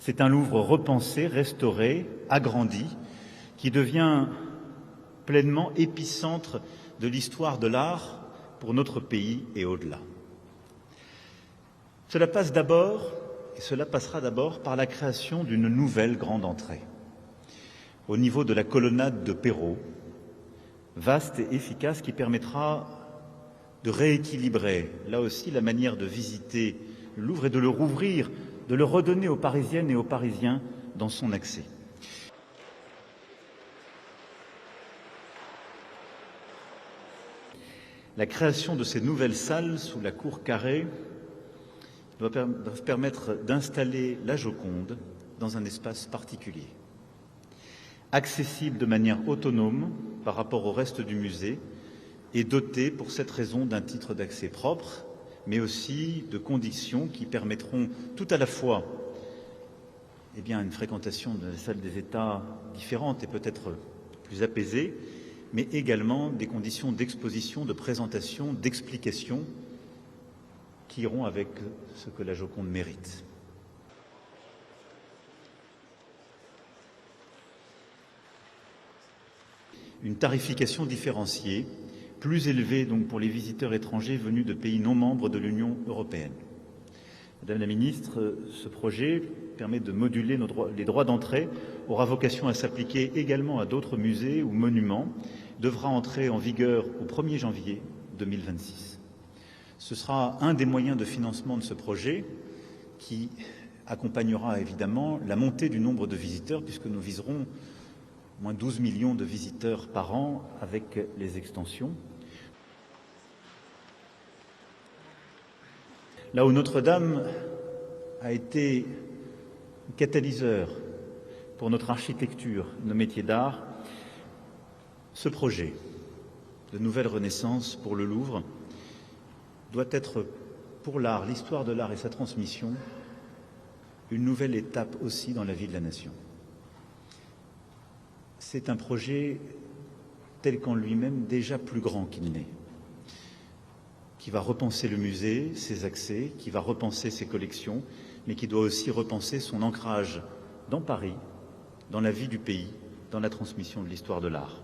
C'est un Louvre repensé, restauré, agrandi, qui devient pleinement épicentre de l'histoire de l'art pour notre pays et au-delà. Cela passe d'abord, et cela passera d'abord par la création d'une nouvelle grande entrée, au niveau de la colonnade de Perrault, vaste et efficace, qui permettra de rééquilibrer, là aussi, la manière de visiter le Louvre et de le rouvrir, de le redonner aux Parisiennes et aux Parisiens dans son accès. La création de ces nouvelles salles sous la cour carrée doit permettre d'installer la Joconde dans un espace particulier, accessible de manière autonome par rapport au reste du musée et doté pour cette raison d'un titre d'accès propre, mais aussi de conditions qui permettront tout à la fois une fréquentation de la salle des États différente et peut-être plus apaisée, mais également des conditions d'exposition, de présentation, d'explication qui iront avec ce que la Joconde mérite. Une tarification différenciée, plus élevée donc pour les visiteurs étrangers venus de pays non membres de l'Union européenne. Madame la Ministre, ce projet permet de moduler les droits d'entrée, aura vocation à s'appliquer également à d'autres musées ou monuments, devra entrer en vigueur au 1er janvier 2026. Ce sera un des moyens de financement de ce projet qui accompagnera évidemment la montée du nombre de visiteurs, puisque nous viserons moins 12 millions de visiteurs par an avec les extensions. Là où Notre-Dame a été catalyseur pour notre architecture, nos métiers d'art, ce projet de nouvelle renaissance pour le Louvre doit être pour l'art, l'histoire de l'art et sa transmission, une nouvelle étape aussi dans la vie de la nation. C'est un projet tel qu'en lui-même déjà plus grand qu'il n'est, qui va repenser le musée, ses accès, qui va repenser ses collections, mais qui doit aussi repenser son ancrage dans Paris, dans la vie du pays, dans la transmission de l'histoire de l'art.